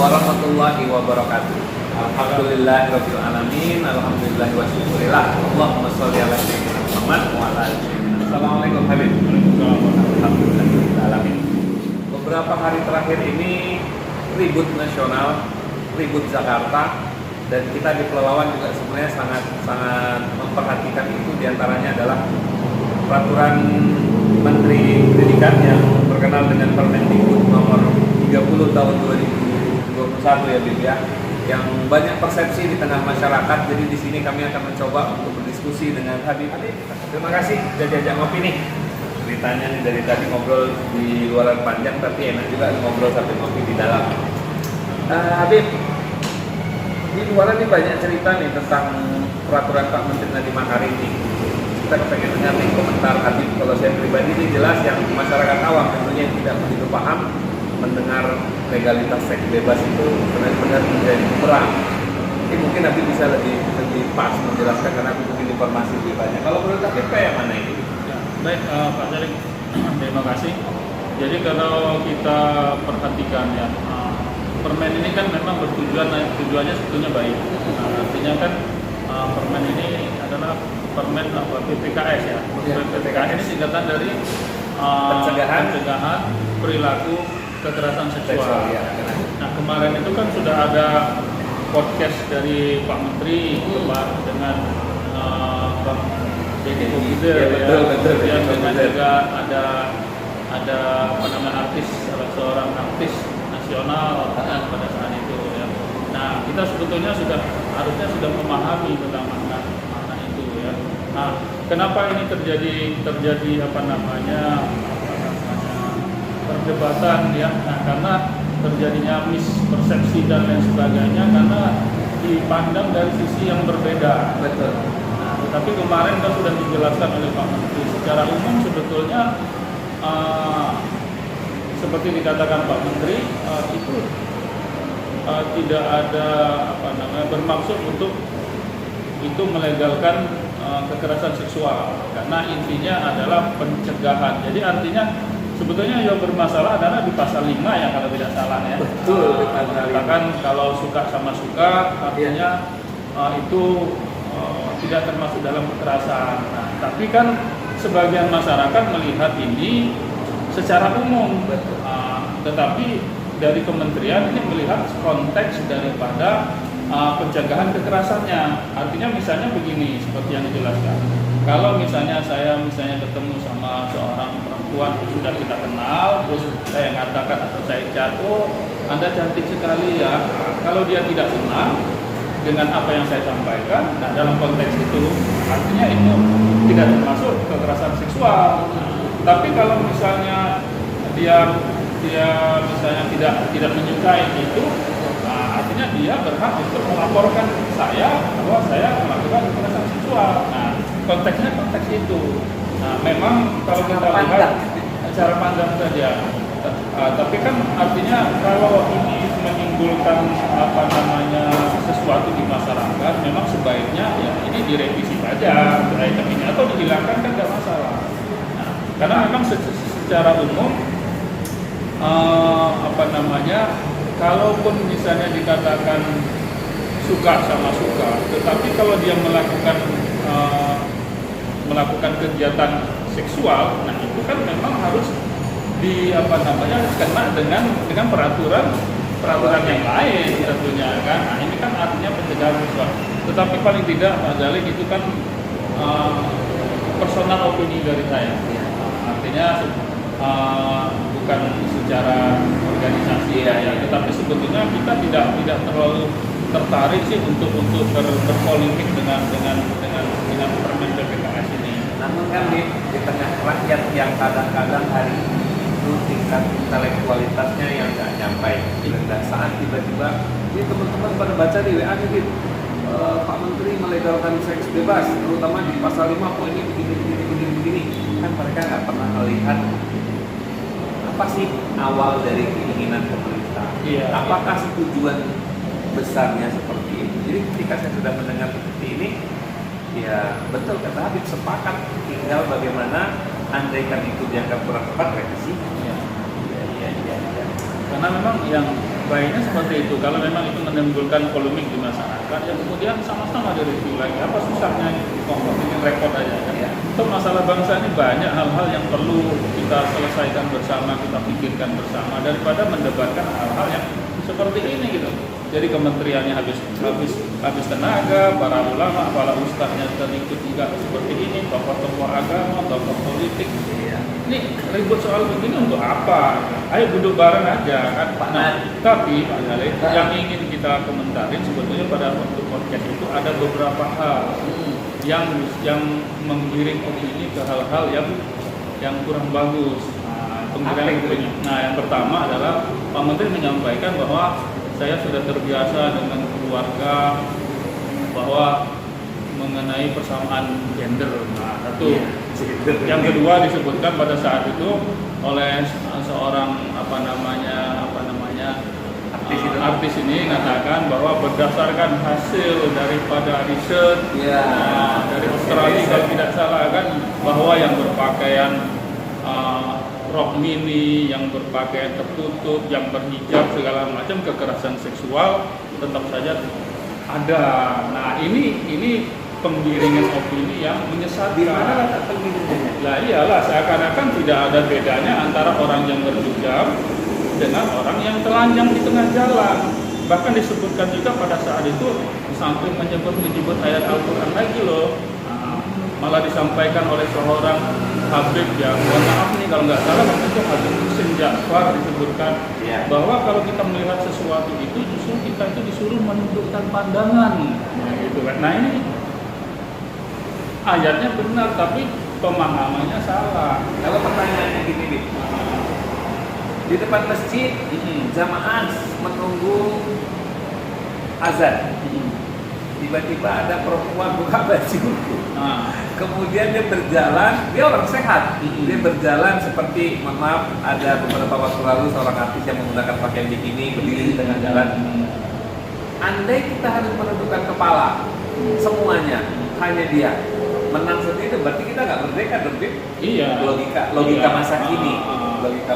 warahmatullahi wabarakatuh. Alhamdulillahirabbil alamin, alhamdulillah wa syukurillah. Allahumma shalli ala sayyidina Muhammad wa ala ali sayyidina. Assalamualaikum Habib. Alhamdulillahirabbil alamin. Beberapa hari terakhir ini ribut nasional, ribut Jakarta, dan kita di Pelalawan juga sebenarnya sangat memperhatikan itu. Diantaranya adalah peraturan Menteri Pendidikan yang terkenal dengan Permendikbud nomor 30 tahun 2021 ya Bib ya, yang banyak persepsi di tengah masyarakat. Jadi di sini kami akan mencoba untuk berdiskusi dengan Habib. Terima kasih sudah diajak ngopi nih. Ceritanya nih dari tadi ngobrol di luaran panjang, tapi enak juga ngobrol sampai ngopi di dalam. Habib, di luaran ini banyak cerita nih tentang peraturan Pak Menteri Nadiem Makarim ini. Kita pengen dengar nih komentar Habib. Kalau saya pribadi ini jelas yang masyarakat awam tentunya yang tidak begitu paham mendengar legalitas seks bebas itu benar-benar menjadi perang. Ini mungkin Habib bisa lebih pas menjelaskan karena Habib mungkin informasi lebih banyak. Kalau menurut Habib kayak mana ini? Ya, baik Pak Jalik, terima kasih. Jadi kalau kita perhatikan ya, permen ini kan memang tujuannya sebetulnya baik. Artinya kan permen ini adalah permen PPKS ya. PPKS ini singkatan dari pencegahan perilaku kekerasan seksual. Ya. Nah kemarin itu kan sudah ada podcast dari Pak Menteri dengan Bang Deddy Kobusier ya. Kemudian dengan juga ada artis, salah seorang artis nasional pada saat itu ya. Nah kita sebetulnya harusnya sudah memahami tentang makna itu ya. Nah kenapa ini terjadi perdebatan ya? Nah karena terjadinya mispersepsi dan lain sebagainya karena dipandang dari sisi yang berbeda. Betul. Nah, tetapi kemarin kan sudah dijelaskan oleh Pak Menteri secara umum sebetulnya seperti dikatakan Pak Menteri itu tidak ada bermaksud untuk itu melegalkan kekerasan seksual karena intinya adalah pencegahan. Jadi artinya sebetulnya yang bermasalah adalah di pasal 5 ya kalau tidak salah ya. Betul. Katakan kalau suka sama suka artinya itu tidak termasuk dalam kekerasan. Nah, tapi kan sebagian masyarakat melihat ini secara umum. Tetapi dari kementerian ini melihat konteks daripada pencegahan kekerasannya. Artinya misalnya begini, seperti yang dijelaskan. Kalau misalnya saya ketemu sama seorang perempuan sudah kita kenal, terus saya mengatakan atau saya jatuh, Anda cantik sekali ya. Kalau dia tidak senang dengan apa yang saya sampaikan, nah dalam konteks itu artinya itu tidak termasuk kekerasan seksual. Tapi kalau misalnya dia misalnya tidak menyukai itu, nah, artinya dia berhak untuk melaporkan saya bahwa saya melakukan kekerasan seksual. Nah, konteksnya konteks itu. Nah, memang kalau kita lihat cara pandang saja. Tapi kan artinya kalau ini menimbulkan sesuatu di masyarakat, memang sebaiknya ya ini direvisi saja item ini atau dihilangkan kan nggak masalah. Nah, karena memang secara umum kalaupun misalnya dikatakan suka sama suka, tetapi kalau dia melakukan kegiatan seksual, nah itu kan memang harus kena dengan peraturan yang lain tentunya kan. Nah ini kan artinya pencegahan seksual. Tetapi paling tidak Pak Zalik itu kan personal opini dari saya. Artinya bukan secara organisasi ya, tetapi sebetulnya kita tidak terlalu tertarik sih untuk berpolemik dengan permen PPKS ini. Namun kan di tengah rakyat yang kadang-kadang hari ini itu tingkat intelektualitasnya yang nggak nyampe rendah, saat tiba-tiba ini teman-teman pada baca di WA nih, Pak Menteri melegalkan seks bebas, terutama di pasal 5 poin ini begini, kan mereka nggak pernah melihat apa sih awal dari keinginan pemerintah. Iya, apakah tujuan besarnya seperti ini. Jadi ketika saya sudah mendengar seperti ini, ya betul kata Habib, sepakat, tinggal bagaimana andaikan itu dianggap kurang tepat revisi. Karena memang yang baiknya seperti itu. Kalau memang itu menimbulkan polemik di masyarakat, ya kemudian sama-sama direview lagi. Apa susahnya kok bikin repot aja kan? Iya. Untuk masalah bangsa ini banyak hal-hal yang perlu kita selesaikan bersama, kita pikirkan bersama daripada mendebatkan hal-hal yang seperti ini gitu. Jadi kementeriannya habis tenaga, para ulama, para ustadznya terikut juga seperti ini, tokoh-tokoh agama, tokoh politik. Iya. Ini ribut soal begini untuk apa? Ayo duduk bareng aja kan. Nah, tapi Pak Jalil, yang ingin kita komentarin sebetulnya pada waktu podcast itu ada beberapa hal yang menggiring opini ke hal-hal yang kurang bagus. Nah, yang pertama adalah Pak Menteri menyampaikan bahwa saya sudah terbiasa dengan keluarga bahwa mengenai persamaan gender. Nah, satu. Yang kedua disebutkan pada saat itu oleh seorang artis ini mengatakan bahwa berdasarkan hasil daripada riset dari Australia kalau tidak salah kan, bahwa yang berpakaian rok mini, yang berpakaian tertutup, yang berhijab segala macam kekerasan seksual tetap saja ada. Nah, ini penggiringan opini yang menyesatkan. Di mana letak penggiringannya? Nah iyalah, seakan-akan tidak ada bedanya antara orang yang berhijab dengan orang yang telanjang di tengah jalan. Bahkan disebutkan juga pada saat itu sampai menyebut ayat Al-Quran lagi loh. Malah disampaikan oleh seorang Habib yang, mohon maaf nih kalau nggak salah waktu itu Habib Husin Ja'far disebutkan bahwa kalau kita melihat sesuatu itu justru kita itu disuruh menundukkan pandangan. Nah, gitu kan. Nah ini ayatnya benar tapi pemahamannya salah. Kalau pertanyaannya gini, Bik. Di depan masjid, jamaah menunggu azan. Tiba-tiba ada perempuan buka baju. Kemudian dia berjalan, dia orang sehat. Dia berjalan seperti, mohon maaf, ada beberapa waktu lalu seorang artis yang menggunakan pakaian bikini berdiri di tengah jalan. Andai kita harus menundukkan kepala, semuanya, hanya dia menang sendiri, berarti kita nggak merdeka dong, Bik? Iya. Logika masa kini.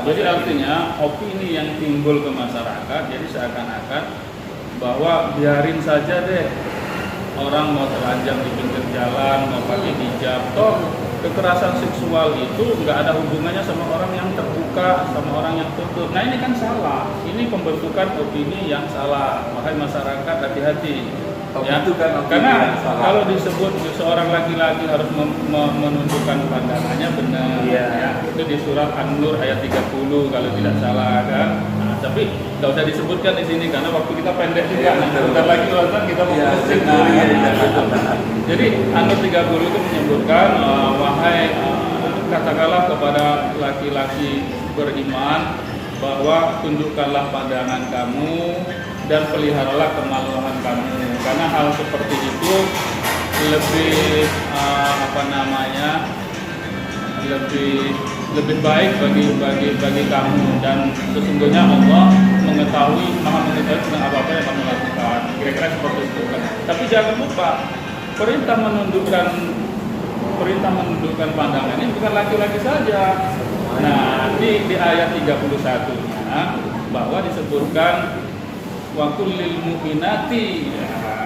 Jadi artinya opini yang timbul ke masyarakat, jadi seakan-akan bahwa biarin saja deh orang mau telanjang di pinggir jalan, mau pakai hijab, toh kekerasan seksual itu nggak ada hubungannya sama orang yang terbuka, sama orang yang tutup. Nah ini kan salah, ini pembentukan opini yang salah. Makanya masyarakat hati-hati. Ya, karena kalau disebut seorang laki-laki harus menunjukkan pandangannya benar, ya, itu di surat An-Nur ayat 30 kalau tidak salah kan. Nah, tapi nggak usah disebutkan di sini karena waktu kita pendek juga. Bentar lagi Ustaz kita mau Jadi An-Nur 30 itu menyebutkan wahai katakanlah kepada laki-laki beriman bahwa tundukkanlah pandangan kamu dan peliharalah kemaluan kamu, karena hal seperti itu lebih lebih baik bagi kamu, dan sesungguhnya Allah maha mengetahui tentang apa yang kamu lakukan. Kira-kira seperti itu kan. Tapi jangan lupa perintah menundukkan pandangan ini bukan laki-laki saja. Nah, di ayat 31-nya bahwa disebutkan waktu lil mu'minati,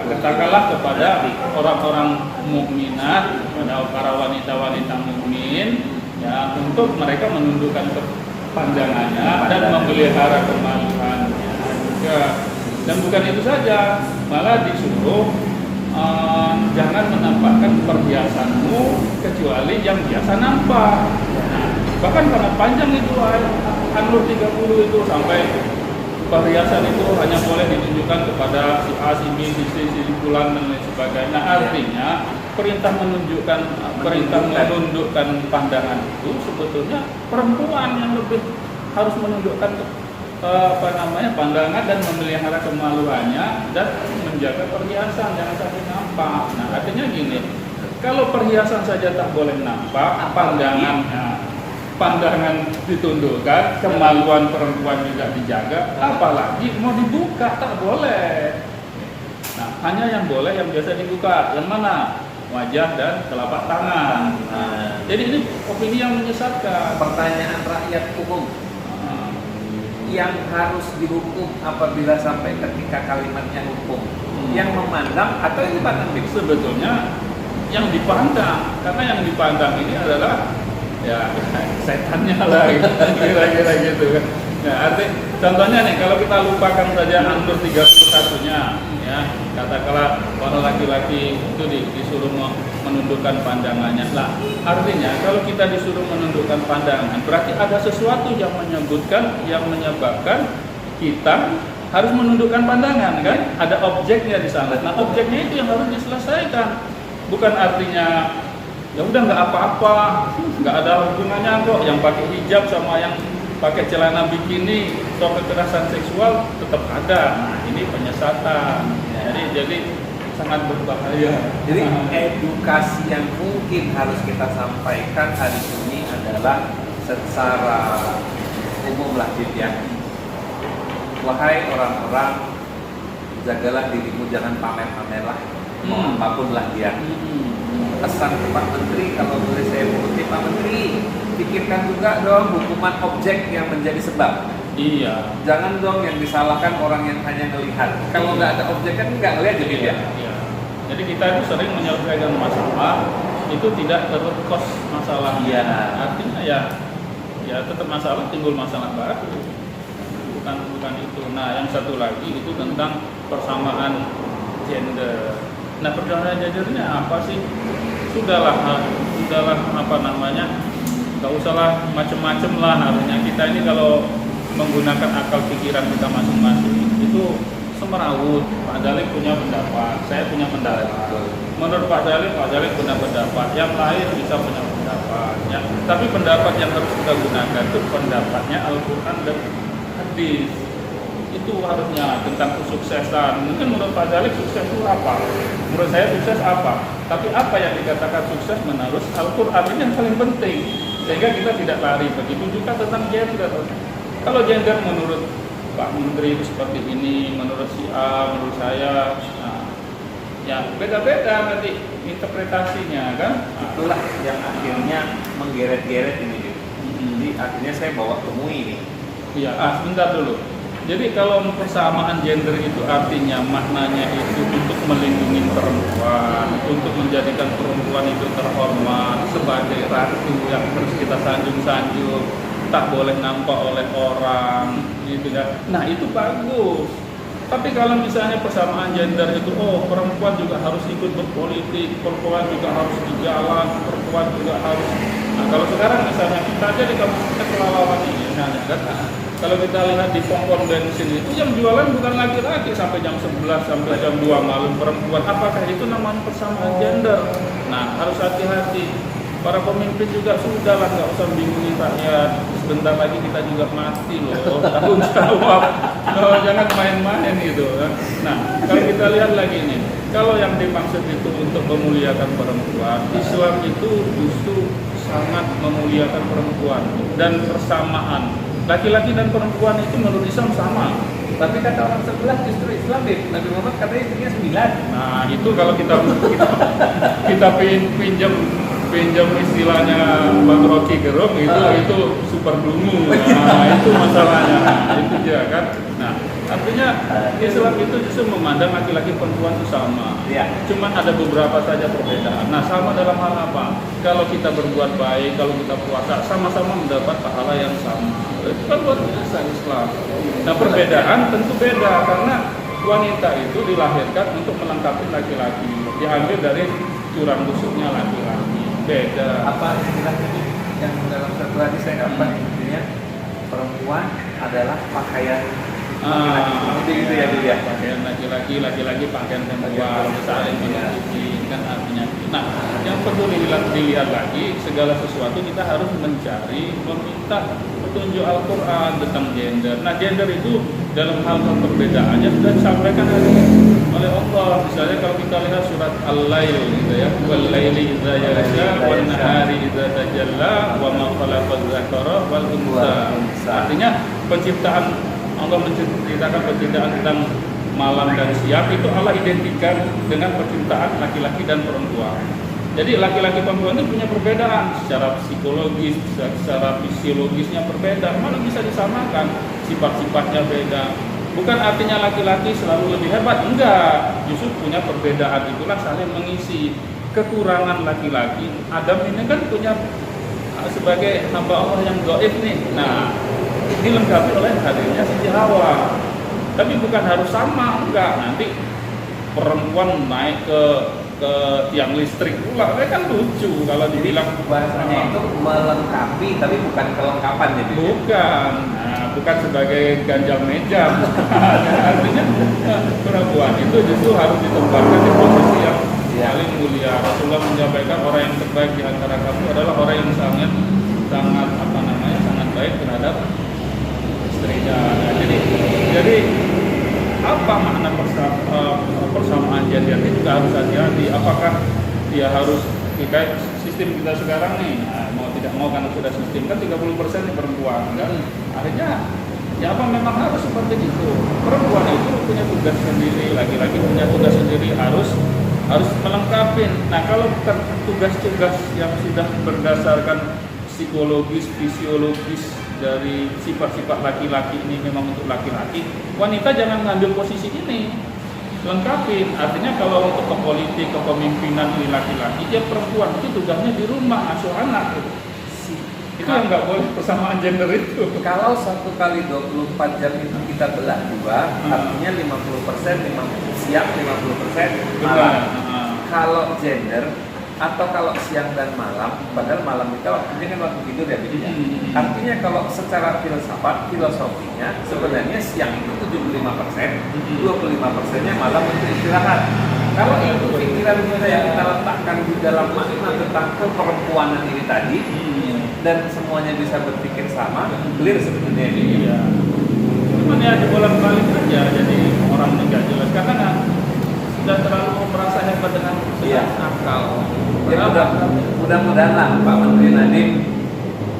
katakanlah kepada orang-orang mukminat, kepada para wanita-wanita mukmin, ya, untuk mereka menundukkan pandangannya dan memelihara kemaluannya juga. Dan bukan itu saja, malah disuruh jangan menampakkan perhiasanmu kecuali yang biasa nampak. Bahkan karena panjang itu An-Nur 30 itu sampai perhiasan itu hanya boleh ditunjukkan kepada si A, si B, si C, si fulan dan lain sebagainya. Nah, artinya perintah menundukkan pandangan itu sebetulnya perempuan yang lebih harus menundukkan pandangan dan memelihara kemaluannya dan menjaga perhiasan jangan sampai nampak. Nah, artinya gini, kalau perhiasan saja tak boleh nampak, pandangan ditundukkan, kemaluan perempuan juga dijaga, apalagi mau dibuka tak boleh. Nah, hanya yang boleh yang biasa dibuka, yang mana? Wajah dan telapak tangan. Jadi ini opini yang menyesatkan. Pertanyaan rakyat umum. yang harus dihukum apabila sampai ketika kalimatnya hukum? Yang memandang atau yang dipandang? Sebetulnya yang dipandang, karena yang dipandang ini adalah ya setannya lah, kira-kira gitu kan. Nah, contohnya nih, kalau kita lupakan saja An-Nur 31-nya, ya, katakanlah para laki-laki itu disuruh menundukkan pandangannya. Lah, artinya kalau kita disuruh menundukkan pandangan, berarti ada sesuatu yang menyebabkan kita harus menundukkan pandangan, kan? Ada objeknya di sana. Nah, objeknya itu yang harus diselesaikan. Bukan artinya ya udah nggak apa-apa, nggak ada hubungannya kok. Yang pakai hijab sama yang pakai celana bikini, soal kekerasan seksual tetap ada. Nah, ini penyesatan. Jadi sangat berbahaya. Jadi edukasi yang mungkin harus kita sampaikan hari ini adalah secara umum lah, ya. Wahai orang-orang, jagalah dirimu, jangan pamer-pamer lah, mau apapun lah dia. Pesan ke Pak Menteri, kalau boleh saya mengutip Pak Menteri, pikirkan juga dong hukuman objek yang menjadi sebab. Iya. Jangan dong yang disalahkan orang yang hanya melihat. Kalau nggak ada objek kan nggak ngelihat jadi dia. Iya. Jadi kita itu sering menyelesaikan masalah itu tidak terkos masalah. Iya. Artinya ya tetap masalah, timbul masalah baru. Bukan itu. Nah, yang satu lagi itu tentang persamaan gender. Nah, persamaan gendernya apa sih? Sudahlah apa namanya? Gak usahlah macem-macem lah. Artinya kita ini kalau menggunakan akal pikiran kita masing-masing itu semerawut. Pak Jalil punya pendapat, saya punya pendapat. Menurut Pak Jalil punya pendapat, yang lain bisa punya pendapat. Ya. Tapi pendapat yang harus kita gunakan itu pendapatnya Al-Quran dan hadis. Itu harusnya tentang kesuksesan. Mungkin menurut Pak Jalil sukses itu apa? Menurut saya sukses apa? Tapi apa yang dikatakan sukses menurut Al-Quran ini yang paling penting. Sehingga kita tidak lari. Begitu juga tentang gender. Kalau gender menurut Pak Menteri itu seperti ini, menurut si A, menurut saya, nah, ya beda-beda nanti interpretasinya kan. Itulah yang akhirnya menggeret-geret ini. Jadi akhirnya saya bawa ke MUI ini. Iya, sebentar dulu. Jadi kalau persamaan gender itu artinya maknanya itu untuk melindungi perempuan, untuk menjadikan perempuan itu terhormat sebagai ratu yang harus kita sanjung-sanjung, tak boleh nampak oleh orang, gitu kan. Nah, itu bagus. Tapi kalau misalnya persamaan gender itu, perempuan juga harus ikut berpolitik, perempuan juga harus di jalan, perempuan juga harus. Nah, kalau sekarang misalnya kita aja di kampus kita Pelalawan ini, misalnya kan, kalau kita lihat di pom-pom bensin itu yang jualan bukan laki-laki sampai jam 11 sampai jam 2 malam perempuan. Apakah itu namanya persamaan gender? Nah, harus hati-hati. Para pemimpin juga sudahlah, nggak usah bingungin rakyat. Sebentar lagi kita juga mati loh, tanggung jawab. Jangan main-main gitu. Nah, kalau kita lihat lagi nih, kalau yang dimaksud itu untuk memuliakan perempuan, Islam itu justru sangat memuliakan perempuan dan persamaan. Laki-laki dan perempuan itu menurut Islam sama. Tapi kata orang sebelah justru Islam deh. Nabi Muhammad katanya istrinya 9. Nah, itu kalau kita pinjam istilahnya Bang Rocky Gerung itu super dungu. Nah, itu masalahnya. Nah, itu dia kan. Nah, artinya Islam itu justru memandang laki-laki perempuan itu sama. Ya. Cuman ada beberapa saja perbedaan. Nah, sama dalam hal apa? Kalau kita berbuat baik, kalau kita puasa, sama-sama mendapat pahala yang sama. Itu kan luar biasa Islam. Nah, perbedaan tentu beda karena wanita itu dilahirkan untuk melengkapi laki-laki. Diambil dari tulang rusuknya laki-laki. Beda. Apa istilahnya yang dalam satu hadis saya dapat intinya perempuan adalah pakaian laki-laki. Itu ya Bu ya. Pakaian laki-laki pakaian perempuan, saling menutupi kan artinya. Nah, yang perlu dilihat lagi segala sesuatu kita harus meminta petunjuk Al-Quran tentang gender. Nah, gender itu dalam hal perbedaannya sudah disampaikan oleh Allah. Misalnya kalau kita lihat surat Al-Lail gitu ya, wal laili idza yaghsha wan nahari idza tajalla wa ma khalaqaz zakara wal unsa. Artinya penciptaan Allah menceritakan penciptaan tentang malam dan siang itu Allah identikan dengan penciptaan laki-laki dan perempuan. Jadi laki-laki perempuan itu punya perbedaan secara psikologis, secara fisiologisnya berbeda. Mana bisa disamakan? Sifat-sifatnya beda. Bukan artinya laki-laki selalu lebih hebat, enggak. Justru punya perbedaan itulah saling mengisi. Kekurangan laki-laki, Adam ini kan punya sebagai hamba Allah yang gaib nih. Nah, dilengkapi oleh hadirnya Siti Hawa. Tapi bukan harus sama, enggak. Nanti perempuan naik ke tiang listrik pula, kan lucu kalau dibilang bahasanya itu melengkapi tapi bukan kelengkapan ya. Bukan, bukan sebagai ganjal meja. Artinya perempuan itu justru harus ditempatkan di posisi yang paling mulia. Rasulullah menyampaikan orang yang terbaik di antara kamu adalah orang yang sangat baik terhadap istrinya. Nah, jadi apa makna persamaan gender ini juga harus hati-hati. Apakah dia harus kayak sistem kita sekarang nih, mau tidak mau karena sudah sistem kan 30% nih perempuan kan. Akhirnya ya apa memang harus seperti itu. Perempuan itu punya tugas sendiri, laki-laki punya tugas sendiri, harus melengkapi. Nah, kalau tugas-tugas yang sudah berdasarkan psikologis, fisiologis dari sifat-sifat laki-laki ini memang untuk laki-laki, wanita jangan ngambil posisi ini, lengkapin. Artinya kalau untuk ke politik, kepemimpinan ini laki-laki, dia perempuan itu tugasnya di rumah, asuh anak gitu. Itu yang nggak boleh persamaan gender itu. Kalau 1 kali 24 jam itu kita belah dua, artinya 50% siang, 50% malam. Kalau gender atau kalau siang dan malam, padahal malam kita waktunya kan waktu tidur ya bedanya. Artinya kalau secara filsafat, filosofinya sebenarnya siang itu 75%, 25%-nya malam untuk istirahat. Kalau itu pikiran kita yang kita letakkan di dalam makna tentang keperempuanan ini tadi, dan semuanya bisa berpikir sama, clear sebetulnya ini. Iya. Cuman ya dibolak-balik aja, jadi orang ini nggak jelas karena sudah terlalu merasa hebat dengan akal. Ya, mudah-mudahan lah Pak Menteri Nadiem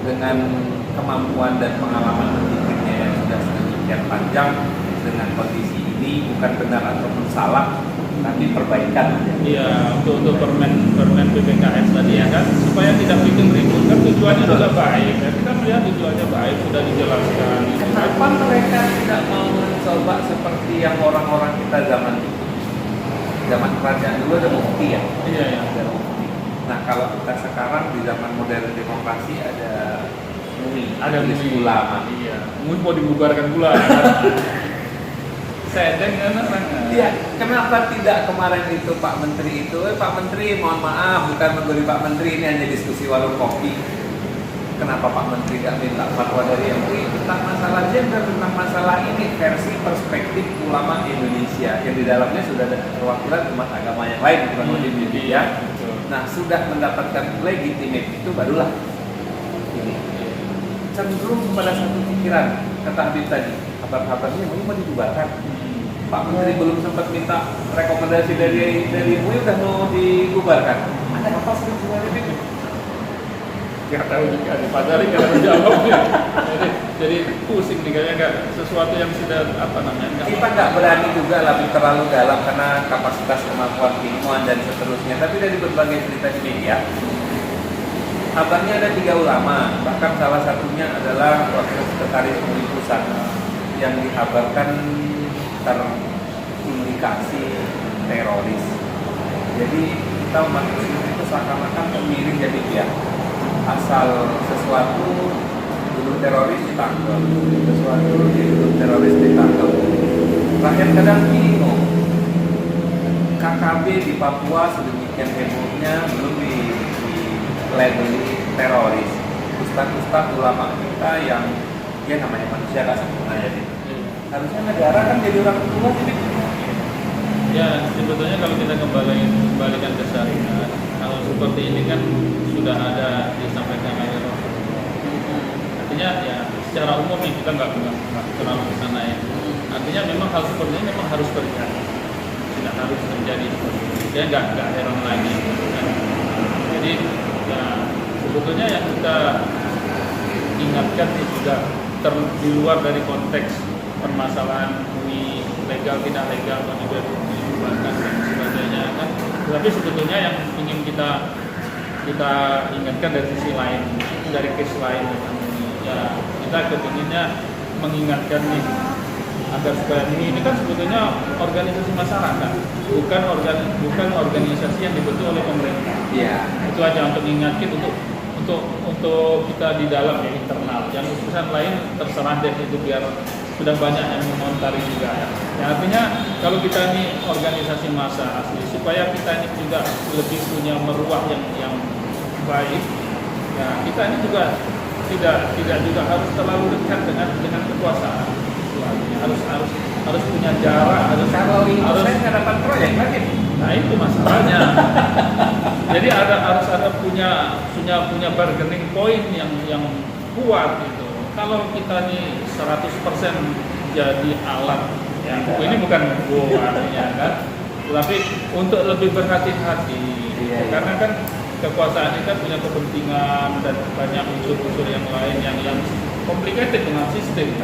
dengan kemampuan dan pengalaman berpikirnya yang sudah sedemikian panjang dengan kondisi ini bukan benar ataupun salah, tapi perbaikan. Iya, untuk permen BPKS tadi ya kan, supaya tidak bikin ribut kan tujuannya sudah baik. Ya, kita melihat tujuannya baik, sudah dijelaskan. Kenapa mereka tidak mau mencoba seperti yang orang-orang kita zaman kerajaan dulu ada mufti ya? Iya. Ada mufti. Nah, kalau kita sekarang di zaman modern demokrasi ada MUI, ada MUI ulama. Iya. MUI mau dibubarkan pula. Saya dengar Iya, kenapa tidak kemarin itu Pak Menteri itu? Pak Menteri, mohon maaf, bukan mengguli Pak Menteri, ini hanya diskusi warung kopi. Kenapa Pak Menteri tidak minta fatwa dari MUI tentang masalah gender, tentang masalah ini versi perspektif ulama Indonesia yang di dalamnya sudah ada perwakilan umat agama yang lain, bukan Indonesia. Ya. Nah, sudah mendapatkan legitimate itu barulah ini cenderung kepada satu pikiran kata Habib tadi, kabar-kabarnya MUI mau dibubarkan. Pak Menteri belum sempat minta rekomendasi dari MUI udah mau dibubarkan. Ada apa sebenarnya itu? Nggak tahu juga, padahal nggak ada jawabnya. Jadi pusing nih kayaknya nggak sesuatu yang sudah Kita nggak berani juga lebih terlalu dalam karena kapasitas kemampuan keilmuan dan seterusnya. Tapi dari berbagai cerita di media, kabarnya ada 3 ulama, bahkan salah satunya adalah wakil sekretaris MUI pusat yang dikabarkan terindikasi teroris. Jadi kita umat Muslim itu seakan-akan memilih jadi dia asal sesuatu dulu teroris ditangkap, sesuatu dulu teroris ditangkap. Rakyat kadang bingung. KKB di Papua sedemikian hebohnya belum di-labeli teroris. Ustaz-ustaz ulama kita yang ya namanya manusia gak sempurna ya. Harusnya negara kan jadi orang tua jadi. Ya sebetulnya kalau kita kembalikan ke syariat, kalau seperti ini kan sudah ada disampaikan oleh Rasulullah. Artinya ya secara umum nih kita nggak terlalu ke sana ya. Artinya memang hal seperti ini memang harus terjadi, tidak harus terjadi seperti ini. Dia nggak heran lagi. Kan? Jadi ya sebetulnya yang kita ingatkan ini sudah di luar dari konteks permasalahan MUI legal tidak legal atau juga dibubarkan dan sebagainya kan. Tapi sebetulnya yang ingin kita kita ingatkan dari sisi lain, dari case lain ya, kita kepinginnya mengingatkan nih agar supaya ini kan sebetulnya organisasi masyarakat, bukan organisasi yang dibentuk oleh pemerintah. Iya. Itu aja untuk mengingatkan untuk kita di dalam ya, internal. Yang urusan lain terserah deh, itu biar sudah banyak yang mengontari juga ya. Ya artinya kalau kita ini organisasi massa asli, supaya kita ini juga lebih punya meruah yang baik, ya kita ini juga tidak juga harus terlalu dekat dengan kekuasaan. Harus punya jarak, harus saya nggak dapat proyek lagi. Nah itu masalahnya. Jadi harus ada punya bargaining point yang kuat gitu. Kalau kita nih 100% jadi alat, ya ini bukan buku artinya kan, tapi untuk lebih berhati-hati. Karena kan kekuasaan kita punya kepentingan dan banyak unsur-unsur yang lain yang complicated dengan sistem.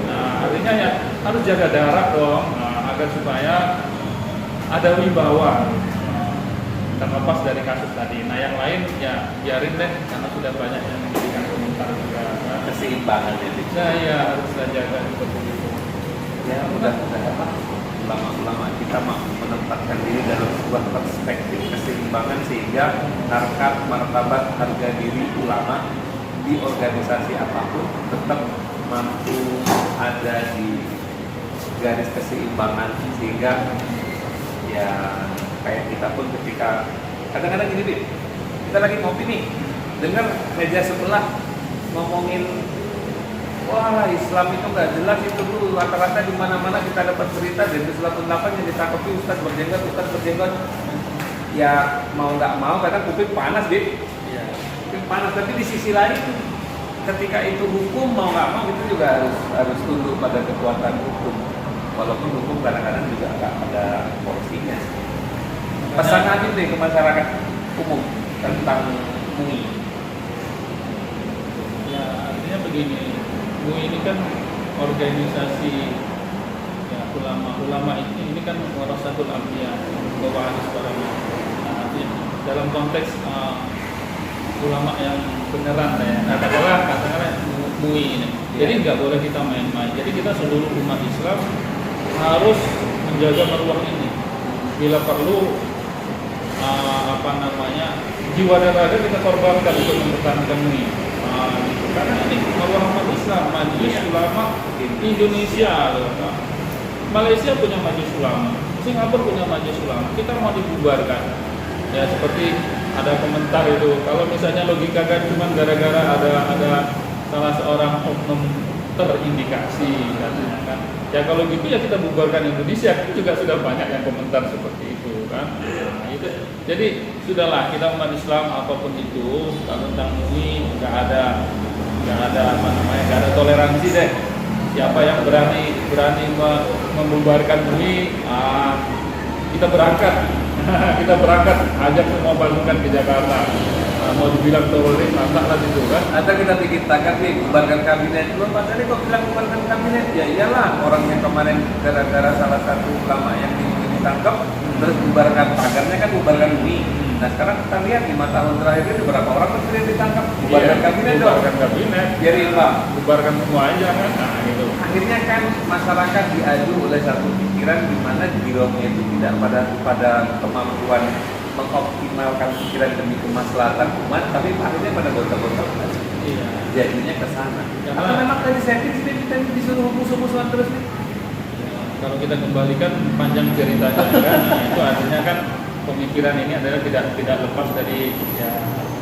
Nah, artinya ya harus jaga jarak dong, agar supaya ada wibawa terlepas dari kasus tadi. Nah, yang lain ya biarin deh, karena sudah banyak yang memberikan komentar juga. Keseimbangan ini. Nah, ya harus kita jaga seperti itu. Ya mudah-mudahan apa ulama-ulama kita mampu menempatkan diri dalam sebuah perspektif keseimbangan sehingga harkat martabat harga diri ulama di organisasi apapun tetap mampu ada di garis keseimbangan, sehingga ya kayak kita pun ketika kadang-kadang gini Bib, kita lagi ngopi nih, dengar meja sebelah ngomongin wah Islam itu nggak jelas, itu dulu rata-rata di mana-mana kita dapat cerita dari 98 yang ditangkapi Ustaz berjenggot, ya mau nggak mau kadang kuping panas Bib. Panas, tapi di sisi lain ketika itu hukum mau nggak mau itu juga harus tunduk pada kekuatan hukum, walaupun hukum kadang-kadang juga nggak ada porsinya. Pesan aja deh ke masyarakat umum tentang MUI. Ya artinya begini, MUI ini kan organisasi ya ulama ini kan warasatul anbiya, pewaris para nabi. Nah, artinya dalam konteks ulama yang beneran ya, katakanlah MUI ini. Jadi nggak boleh kita main-main. Jadi kita seluruh umat Islam harus menjaga maruah ini. Bila perlu jiwa dan raga kita korbankan untuk mempertahankan MUI. Gitu. Karena ini maruah umat Islam, Majelis Ulama Indonesia. Malaysia punya Majelis Ulama, Singapura punya Majelis Ulama. Kita mau dibubarkan. Ya seperti ada komentar itu, kalau misalnya logika kan cuma gara-gara ada salah seorang oknum terindikasi katanya kan, ya kalau gitu ya kita bubarkan Indonesia, itu juga sudah banyak yang komentar seperti itu kan. Nah, itu jadi sudahlah, kita umat Islam apapun itu kalau tentang MUI nggak ada toleransi deh. Siapa yang berani membubarkan MUI, kita berangkat ajak semua pasukan ke Jakarta. Mau dibilang teroris, lah itu kan. Atau kita bikin tagar nih, bubarkan kabinet. Lu Pak tadi kok bilang bubarkan kabinet? Ya iyalah, orang yang kemarin gara-gara salah satu ulama yang ditangkap, terus bubarkan tagarnya kan bubarkan MUI. Nah sekarang kita lihat 5 tahun terakhir itu berapa orang menteri yang ditangkap? Bubarkan kabinet dong. Bubarkan kabinet. Biar hilang. Bubarkan semua aja kan. Nah gitu. Akhirnya kan masyarakat diadu oleh satu pikiran di mana girohnya itu tidak pada kemampuan mengoptimalkan pikiran demi kemaslahatan umat, tapi akhirnya pada gotong-gotong. Iya. Jadinya ke sana. Atau memang tadi saya pikir kita disuruh musuh-musuhan terus nih? Ya, kalau kita kembalikan panjang ceritanya kan, itu artinya kan pemikiran ini adalah tidak lepas dari ya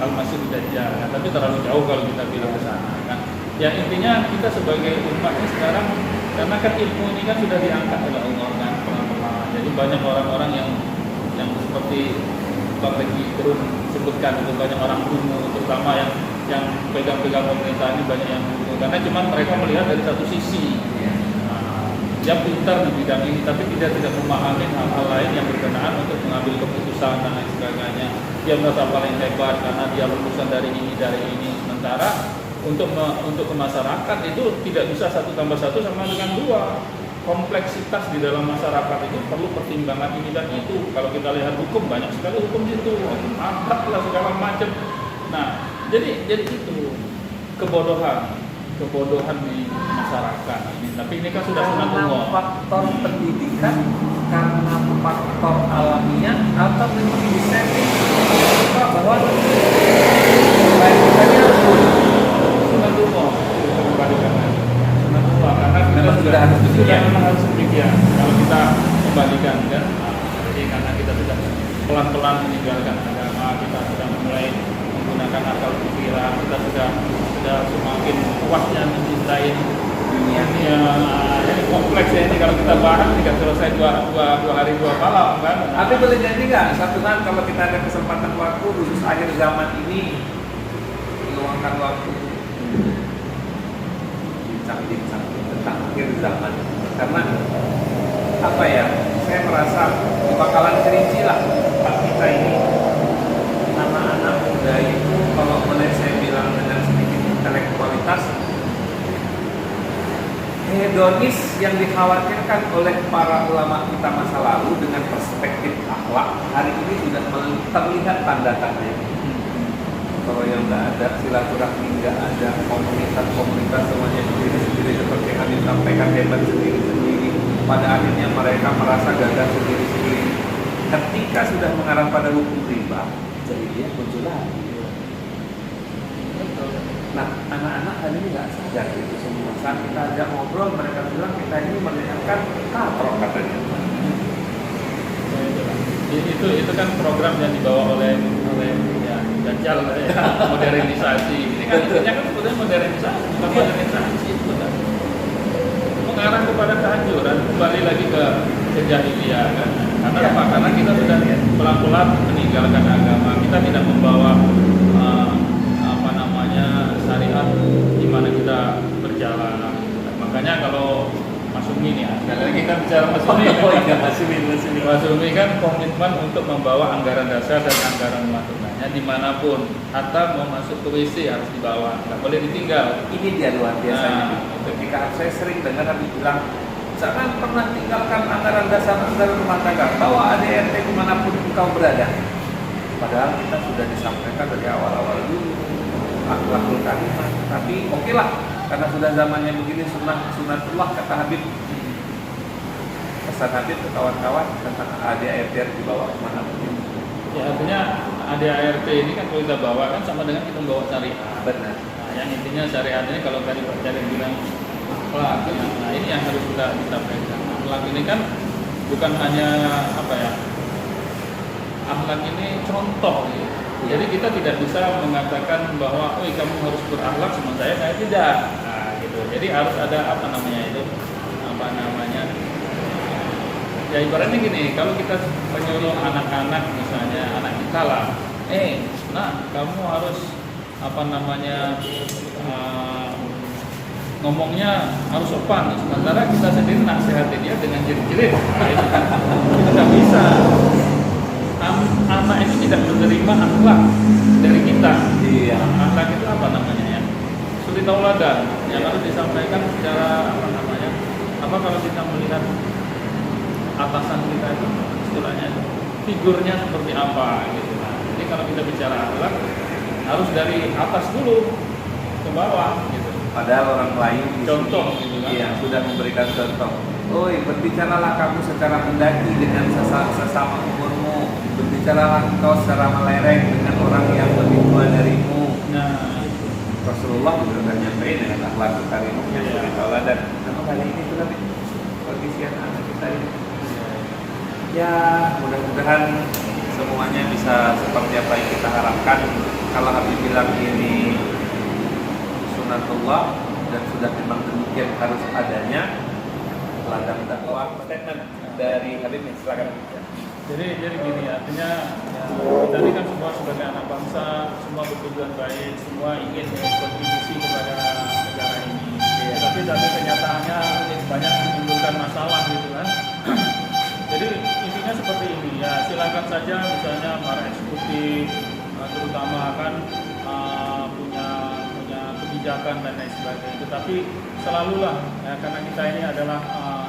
Al-Masih Dajjal, nah, tapi terlalu jauh kalau kita bilang ke sana kan. Ya intinya kita sebagai umat ini sekarang, karena kan ilmu ini kan sudah diangkat oleh Allah kan, jadi banyak orang-orang yang seperti Bang Regi turun sebutkan, itu banyak orang kuno, terutama yang pegang-pegang pemerintah ini banyak yang kuno, karena cuma mereka melihat dari satu sisi. Dia pintar di bidang ini, tapi tidak memahami hal-hal lain yang berkenaan untuk mengambil keputusan dan lain sebagainya. Dia merasa paling hebat karena dia lulusan dari ini. Sementara untuk ke masyarakat itu tidak bisa 1+1 sama dengan 2. kompleksitas di dalam masyarakat itu perlu pertimbangan ini dan itu. Kalau kita lihat hukum, banyak sekali hukum itu, mantap lah segala macam. Nah, jadi itu kebodohan di masyarakat ini. Tapi ini kan sudah karena faktor pendidikan, karena faktor alamiah, atau memang disetting bahwa baik-baiknya sunatullah karena kita sudah harus demikian. Memang harus demikian. Kalau kita kembalikan kan, jadi karena kita sudah pelan-pelan meninggalkan agama, kita sudah mulai menggunakan akal pikiran, kita sudah semakin kuatnya mencintai dunia. Jadi kompleks ya ini, kalau kita bahas tidak selesai dua hari dua malam kan. Tapi boleh jadi nggak satu saat kalau kita ada kesempatan waktu khusus akhir zaman ini, meluangkan waktu bincang tentang akhir zaman, karena apa ya, saya merasa bakalan kerinci lah kita ini anak-anak muda itu, kalau boleh saya bilang dengan sedikit intelektualitas, hedonis yang dikhawatirkan oleh para ulama kita masa lalu dengan perspektif akhlak hari ini sudah terlihat tanda-tandanya. Kalau yang nggak ada silaturahmi, nggak ada komunitas semuanya sendiri seperti yang kami sampaikan, hebat sendiri. Pada akhirnya mereka merasa gagal sendiri. Ketika sudah mengarah pada hukum riba, jadi dia muncul lagi. Nah, anak-anak hari ini nggak sadar itu semua. Saat kita ajak ngobrol, mereka bilang kita ini mendengarkan katrok katanya. Itu kan program yang dibawa oleh ya, Dajjal ya, modernisasi. Ini kan intinya kan sebetulnya modernisasi, bukan modernisasi itu kan. Mengarah kepada kehancuran, kembali lagi ke jahiliyah kan. Karena apa? Karena kita sudah pelan-pelan meninggalkan agama. Kita tidak membawa syariat di mana kita berjalan. Makanya kalau Mas Umi nih, sekali lagi kita bicara Mas Umi. Mas Umi kan komitmen untuk membawa anggaran dasar dan anggaran rumah tangganya dimanapun. Hatta mau masuk ke WC harus dibawa, nggak boleh ditinggal. Ini dia luar biasanya. Ketika saya sering dengar Habib bilang, jangan pernah tinggalkan anggaran dasar anggaran rumah tangga. Bawa ADRT dimanapun engkau berada. Padahal kita sudah disampaikan dari awal-awal dulu akhlakul karimah. Tapi oke lah, karena sudah zamannya begini, sunatullah kata Habib. Pesan Habib ke kawan-kawan tentang ADART di bawah mana pun. Ya artinya ADART ini kan kalau kita bawa kan sama dengan kita membawa syariat. Benar. Nah, yang intinya syariat ini kalau tadi Pak Cari bilang akhlak, nah ini yang harus kita pegang. Akhlak ini kan bukan hanya apa ya, akhlak ini contoh gitu. Jadi kita tidak bisa mengatakan bahwa, kamu harus berakhlak sementara saya tidak. Nah, gitu. Jadi harus ada ya ibaratnya gini, kalau kita menyuruh anak-anak misalnya, anak kita lah, kamu harus ngomongnya harus sopan. Sementara kita sendiri nasihati dia dengan jerit-jerit. Nah, itu nggak bisa. Anak itu tidak menerima akhlak dari kita. Iya. Akhlak itu apa namanya ya? Suri tauladan yang harus disampaikan secara kalau kita melihat atasan kita itu istilahnya figurnya seperti apa gitu. Nah, jadi kalau kita bicara akhlak harus dari atas dulu ke bawah gitu. Padahal orang lain contoh gitu kan. Iya, sudah memberikan contoh. Berbicaralah kamu secara mendaki dengan sesama umurmu. Berbicaralah engkau secara melereng dengan orang yang lebih tua darimu. Nah, Rasulullah juga sudah nyampein dengan akhlak karimah yang suri tauladan. Karena kali ini itu lebih kondisian anak kita ini. Ya, mudah-mudahan semuanya bisa seperti apa yang kita harapkan. Kalau Habib bilang ini sunatullah dan sudah memang demikian harus adanya, ladang dakwah. Statement dari Habib, silakan. Jadi gini, artinya ya, kita ini kan semua sebagai anak bangsa, semua bertujuan baik, semua ingin berkontribusi kepada negara ini. Tapi kenyataannya banyak menimbulkan masalah gitu kan. Jadi intinya seperti ini ya, silakan saja misalnya para eksekutif terutama kan punya kebijakan dan lain sebagainya. Tapi selalulah ya, karena kita ini adalah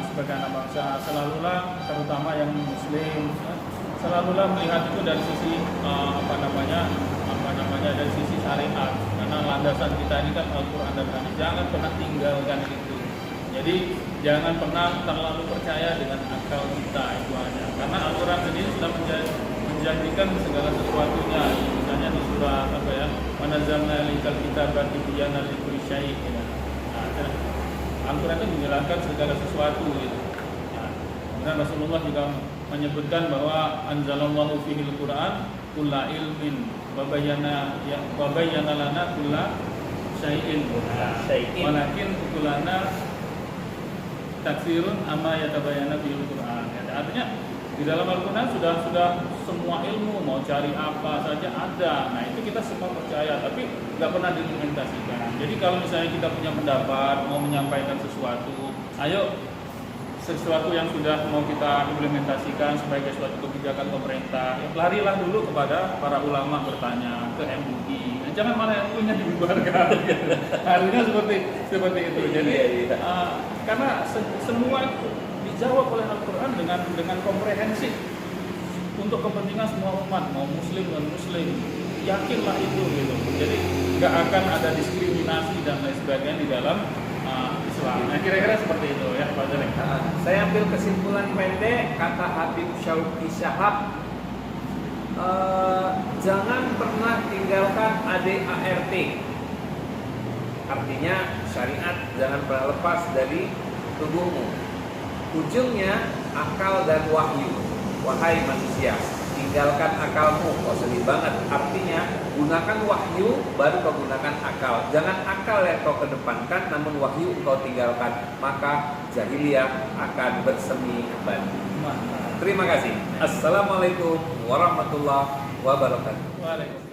sebagai anak bangsa, selalulah terutama yang muslim ya, selalulah melihat itu dari sisi apa namanya dari sisi syariat, karena landasan kita ini kan Al-Quran dan Hadis. Jangan pernah tinggalkan itu. Jadi jangan pernah terlalu percaya dengan akal kita, itu aja. Karena Al-Quran sendiri sudah menjanjikan segala sesuatunya. Misalnya di surah apa ya, "Wanazalna likal kitaba tibyanan likulli syai'." Nah, Al-Quran itu menjelaskan segala sesuatu gitu. Nah, kemudian Rasulullah juga menyebutkan bahwa anzalallahu fihil Quran kulla ilmin wa bayyana lana kulla syai'in. Walakin kulana taksirun amma yatabayyana fihil Quran. Artinya di dalam Al-Quran sudah semua ilmu, mau cari apa saja ada. Nah itu kita semua percaya, tapi nggak pernah diimplementasikan. Jadi kalau misalnya kita punya pendapat, mau menyampaikan sesuatu, ayo sesuatu yang sudah mau kita implementasikan sebagai suatu kebijakan pemerintah, ya larilah dulu kepada para ulama bertanya ke MUI. Jangan malah MUI-nya dibubarkan. Harusnya seperti itu. Jadi karena semua dijawab oleh Al-Quran dengan komprehensif untuk kepentingan semua umat, mau muslim dan muslim, yakinlah itu gitu. Jadi nggak akan ada diskriminasi dan lain sebagainya di dalam Islam. Nah kira-kira seperti itu ya Pak Zarek. Saya ambil kesimpulan pendek kata Habib Syauqi Syahab, jangan pernah tinggalkan ADART. Artinya syariat jangan pernah lepas dari tubuhmu. Ujungnya akal dan wahyu. Wahai manusia, tinggalkan akalmu. Oh sedih banget. Artinya gunakan wahyu baru kau gunakan akal. Jangan akal yang kau kedepankan, namun wahyu kau tinggalkan. Maka jahiliyah akan bersemi kembali. Terima kasih. Assalamualaikum warahmatullahi wabarakatuh. Waalaikumsalam.